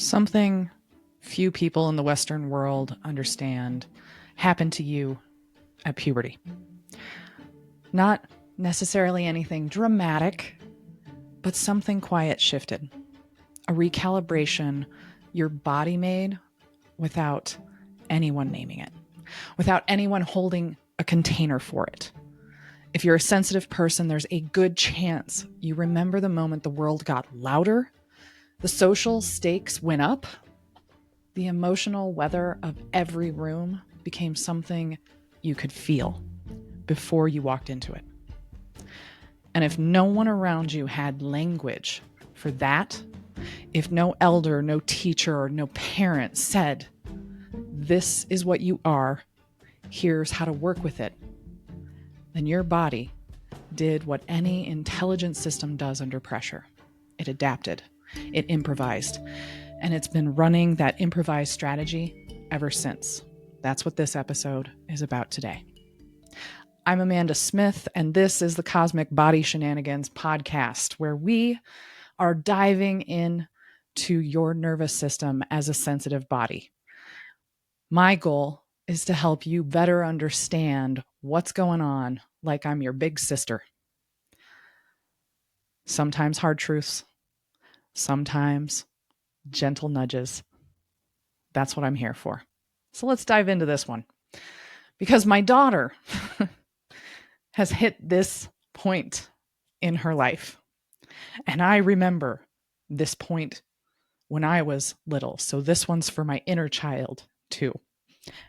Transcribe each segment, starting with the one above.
Something few people in the Western world understand happened to you at puberty. Not necessarily anything dramatic, but something quiet shifted. A recalibration your body made without anyone naming it, without anyone holding a container for it. If you're a sensitive person, there's a good chance you remember the moment the world got louder, the social stakes went up, the emotional weather of every room became something you could feel before you walked into it. And if no one around you had language for that, if no elder, no teacher, or no parent said, "This is what you are, here's how to work with it," then your body did what any intelligent system does under pressure. It adapted, it improvised, and it's been running that improvised strategy ever since. That's what this episode is about today. I'm Amanda Smith, and this is the Cosmic Body Shenanigans podcast, where we are diving in to your nervous system as a sensitive body. My goal is to help you better understand what's going on, like I'm your big sister. Sometimes hard truths, sometimes gentle nudges. That's what I'm here for. So let's dive into this one. Because my daughter has hit this point in her life. And I remember this point when I was little. So this one's for my inner child too.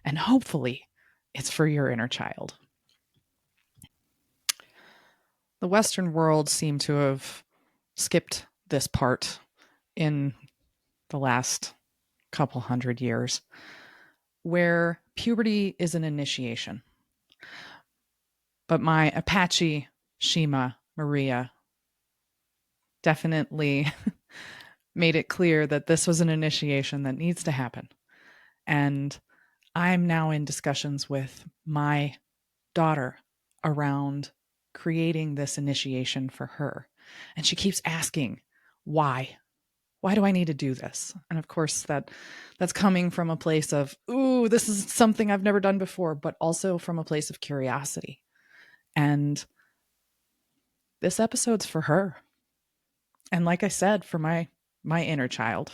And hopefully it's for your inner child. The Western world seemed to have skipped this part in the last couple hundred years, where puberty is an initiation. But my Apache, Shima, Maria definitely made it clear that this was an initiation that needs to happen. And I'm now in discussions with my daughter around creating this initiation for her. And she keeps asking, why? Why do I need to do this? And of course, that's coming from a place of, ooh, this is something I've never done before, but also from a place of curiosity. And this episode's for her. And like I said, for my inner child,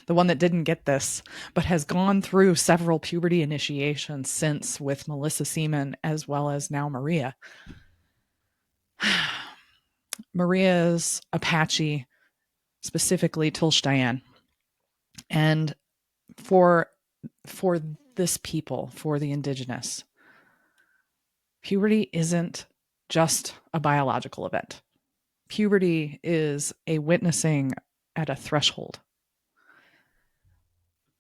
the one that didn't get this, but has gone through several puberty initiations since, with Melissa Seaman, as well as now Maria. Maria's Apache, specifically Tlish Diyan. And for this people, for the indigenous, puberty isn't just a biological event. Puberty is a witnessing at a threshold.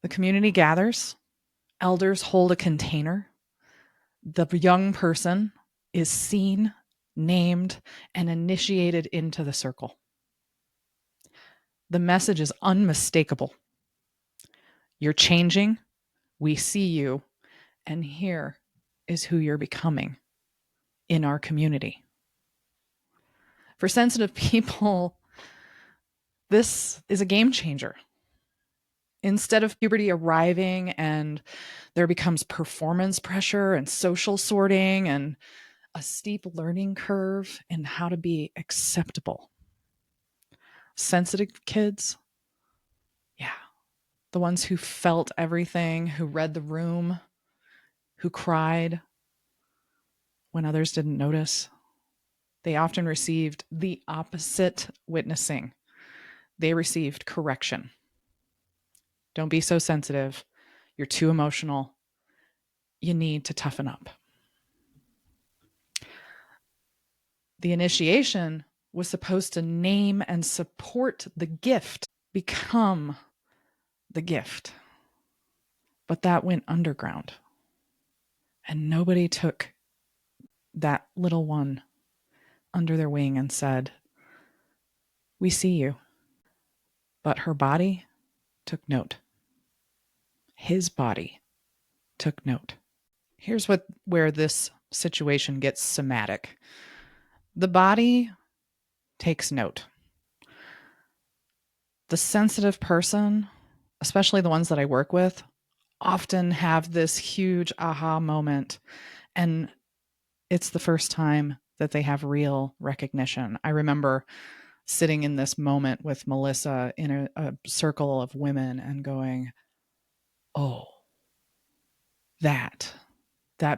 The community gathers, elders hold a container, the young person is seen, named, and initiated into the circle. The message is unmistakable. You're changing, we see you, and here is who you're becoming in our community. For sensitive people, this is a game changer. Instead of puberty arriving and there becomes performance pressure and social sorting and a steep learning curve in how to be acceptable. Sensitive kids, the ones who felt everything, who read the room, who cried when others didn't notice, they often received the opposite witnessing. They received correction. Don't be so sensitive. You're too emotional. You need to toughen up. The initiation was supposed to name and support the gift, become the gift. But that went underground. And nobody took that little one under their wing and said, "We see you." But her body took note. His body took note. Here's where this situation gets somatic. The body takes note. The sensitive person, especially the ones that I work with, often have this huge aha moment. And it's the first time that they have real recognition. I remember sitting in this moment with Melissa in a circle of women and going, oh, that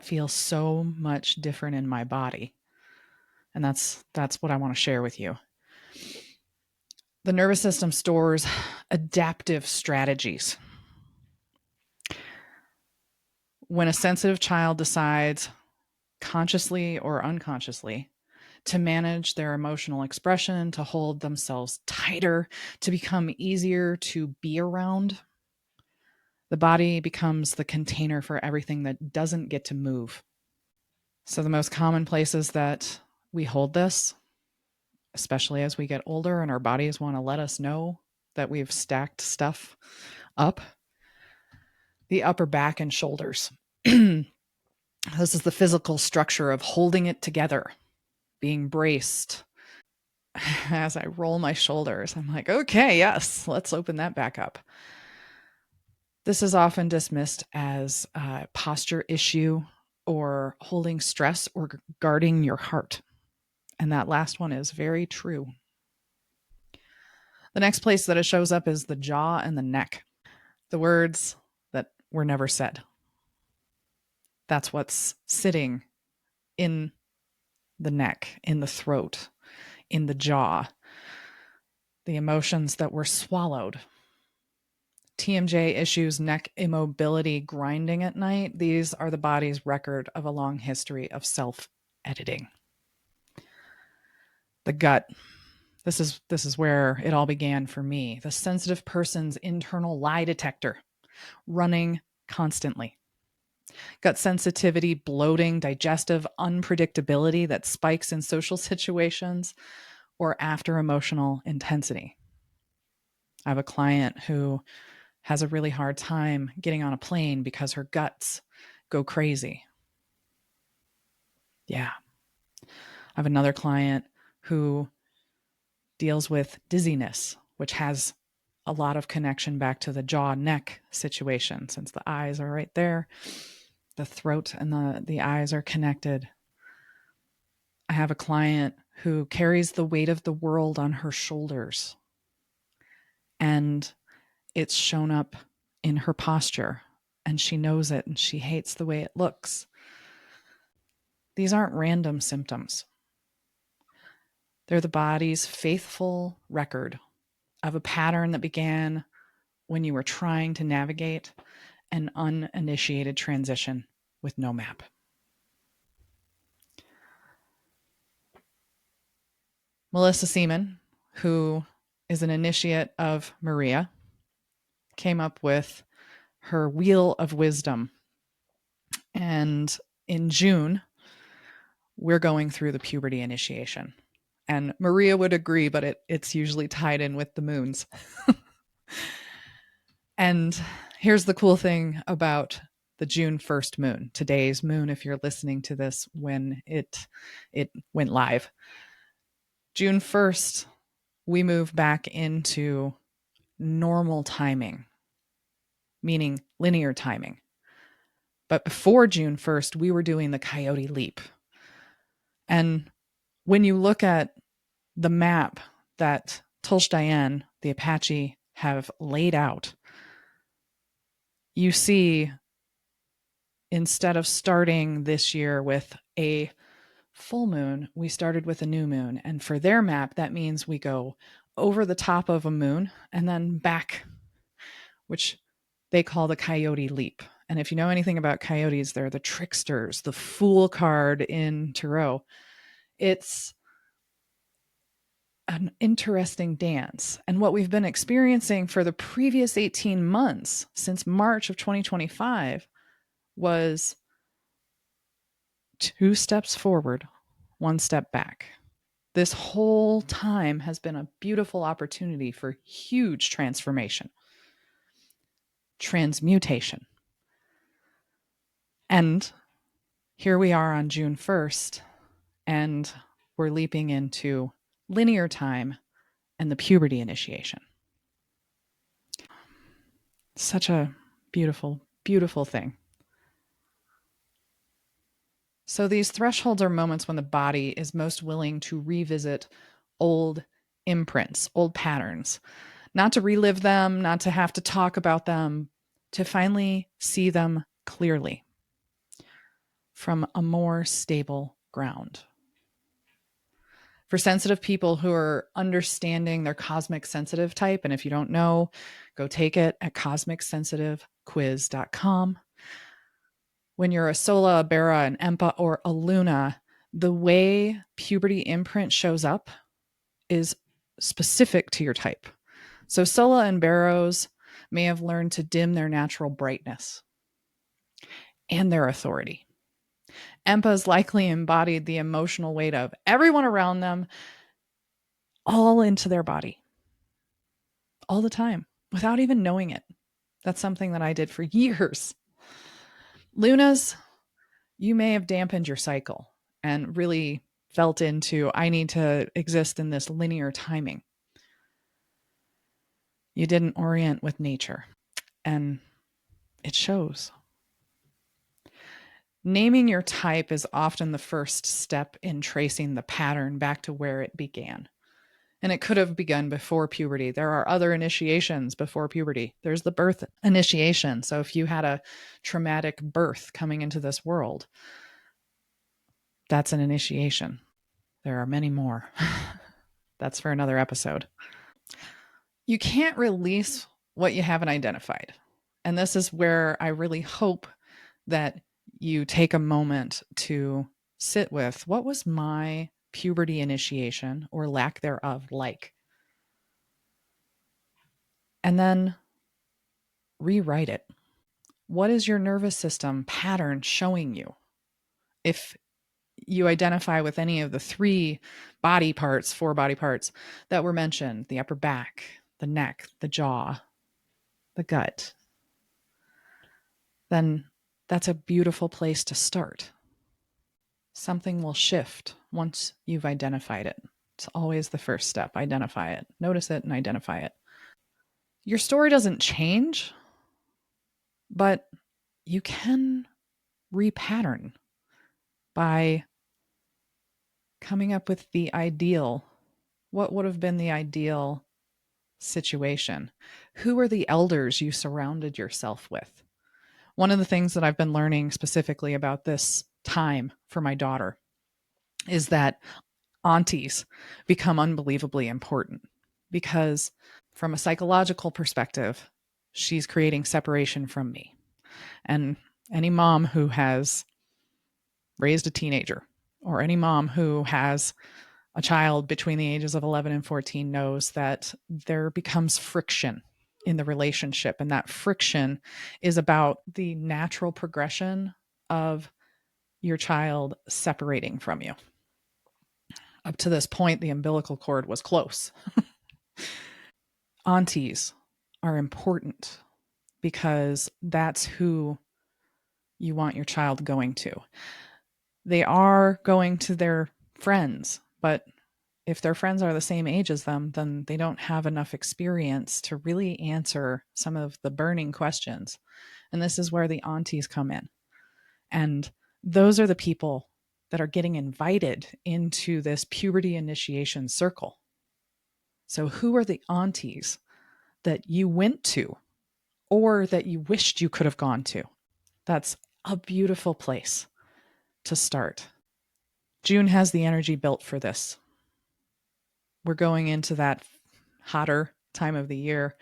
feels so much different in my body. And that's what I want to share with you. The nervous system stores adaptive strategies. When a sensitive child decides, consciously or unconsciously, to manage their emotional expression, to hold themselves tighter, to become easier to be around, the body becomes the container for everything that doesn't get to move. So the most common places that we hold this, especially as we get older and our bodies want to let us know that we've stacked stuff up, the upper back and shoulders. This is the physical structure of holding it together, being braced. As I roll my shoulders, I'm like, okay, yes, let's open that back up. This is often dismissed as a posture issue or holding stress or guarding your heart. And that last one is very true. The next place that it shows up is the jaw and the neck. The words that were never said. That's what's sitting in the neck, in the throat, in the jaw. The emotions that were swallowed. TMJ issues, neck immobility, grinding at night. These are the body's record of a long history of self-editing. The gut. This is where it all began for me. The sensitive person's internal lie detector running constantly. Gut sensitivity, bloating, digestive unpredictability that spikes in social situations or after emotional intensity. I have a client who has a really hard time getting on a plane because her guts go crazy. Yeah. I have another client who deals with dizziness, which has a lot of connection back to the jaw neck situation, since the eyes are right there. The throat and the eyes are connected. I have a client who carries the weight of the world on her shoulders, and it's shown up in her posture, and she knows it, and she hates the way it looks. These aren't random symptoms. They're the body's faithful record of a pattern that began when you were trying to navigate an uninitiated transition with no map. Melissa Seaman, who is an initiate of Maria, came up with her Wheel of Wisdom. And in June, we're going through the puberty initiation. And Maria would agree, but it's usually tied in with the moons. And here's the cool thing about the June 1st moon, today's moon, if you're listening to this when it went live. June 1st, we move back into normal timing, meaning linear timing. But before June 1st, we were doing the coyote leap. And when you look at the map that Tlish Diyan, the Apache, have laid out, you see, instead of starting this year with a full moon, we started with a new moon. And for their map, that means we go over the top of a moon and then back, which they call the coyote leap. And if you know anything about coyotes, they're the tricksters, the fool card in tarot. It's an interesting dance. And what we've been experiencing for the previous 18 months, since March of 2025, was 2 steps forward, 1 step back. This whole time has been a beautiful opportunity for huge transformation, transmutation. And here we are on June 1st, and we're leaping into linear time and the puberty initiation. Such a beautiful, beautiful thing. So these thresholds are moments when the body is most willing to revisit old imprints, old patterns, not to relive them, not to have to talk about them, to finally see them clearly from a more stable ground. For sensitive people who are understanding their cosmic sensitive type, and if you don't know, go take it at cosmicsensitivequiz.com. When you're a Sola, a Baro, an Empa, or a Luna, the way puberty imprint shows up is specific to your type. So Sola and Baros may have learned to dim their natural brightness and their authority. Empas likely embodied the emotional weight of everyone around them all into their body all the time without even knowing it. That's something that I did for years. Lunas, you may have dampened your cycle and really felt into, I need to exist in this linear timing. You didn't orient with nature, and it shows. Naming your type is often the first step in tracing the pattern back to where it began. And it could have begun before puberty. There are other initiations before puberty. There's the birth initiation. So if you had a traumatic birth coming into this world, that's an initiation. There are many more. That's for another episode. You can't release what you haven't identified. And this is where I really hope that you take a moment to sit with, what was my puberty initiation or lack thereof like? And then rewrite it. What is your nervous system pattern showing you? If you identify with any of the four body parts that were mentioned, the upper back, the neck, the jaw, the gut, then that's a beautiful place to start. Something will shift once you've identified it. It's always the first step. Identify it, notice it, and identify it. Your story doesn't change, but you can repattern by coming up with the ideal. What would have been the ideal situation? Who are the elders you surrounded yourself with? One of the things that I've been learning specifically about this time for my daughter is that aunties become unbelievably important because, from a psychological perspective, she's creating separation from me. And any mom who has raised a teenager or any mom who has a child between the ages of 11 and 14 knows that there becomes friction in the relationship. And that friction is about the natural progression of your child separating from you. Up to this point, the umbilical cord was close. Aunties are important because that's who you want your child going to. They are going to their friends, but if their friends are the same age as them, then they don't have enough experience to really answer some of the burning questions. And this is where the aunties come in. And those are the people that are getting invited into this puberty initiation circle. So who are the aunties that you went to or that you wished you could have gone to? That's a beautiful place to start. June has the energy built for this. We're going into that hotter time of the year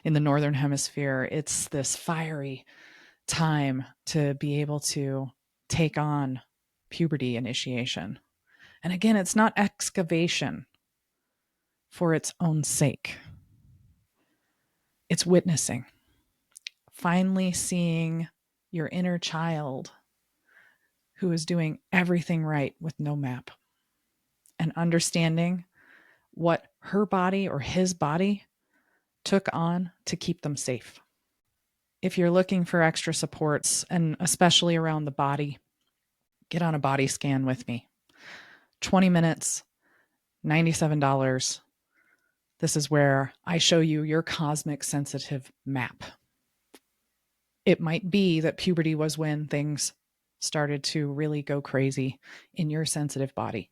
in the Northern Hemisphere. It's this fiery time to be able to take on puberty initiation. And again, it's not excavation for its own sake. It's witnessing, finally seeing your inner child who is doing everything right with no map and understanding what her body or his body took on to keep them safe. If you're looking for extra supports, and especially around the body, get on a BodyScan with me. 20 minutes, $97. This is where I show you your cosmic sensitive map. It might be that puberty was when things started to really go crazy in your sensitive body.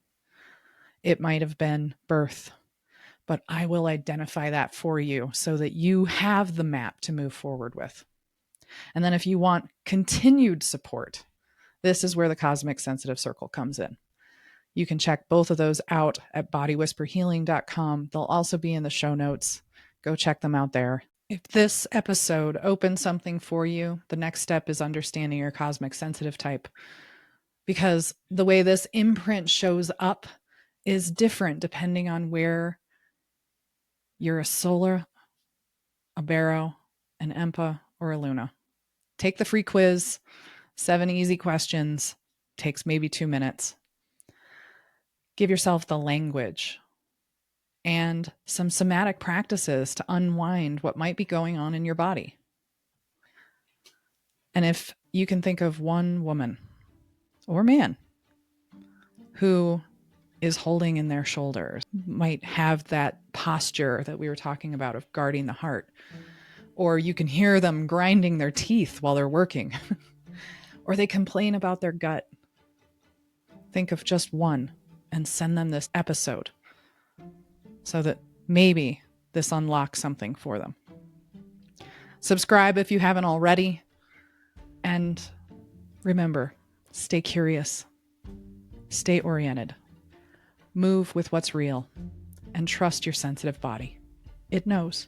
It might have been birth, but I will identify that for you so that you have the map to move forward with. And then if you want continued support, this is where the Cosmic Sensitive Circle comes in. You can check both of those out at bodywhisperhealing.com. They'll also be in the show notes. Go check them out there. If this episode opened something for you, the next step is understanding your cosmic sensitive type, because the way this imprint shows up is different depending on where you're a Sola, a Baro, an Empa, or a Luna. Take the free quiz, 7 easy questions, takes maybe 2 minutes. Give yourself the language and some somatic practices to unwind what might be going on in your body. And if you can think of one woman or man who is holding in their shoulders, might have that posture that we were talking about of guarding the heart, or you can hear them grinding their teeth while they're working, or they complain about their gut. Think of just one and send them this episode so that maybe this unlocks something for them. Subscribe if you haven't already. And remember, stay curious, stay oriented, move with what's real, and trust your sensitive body. It knows.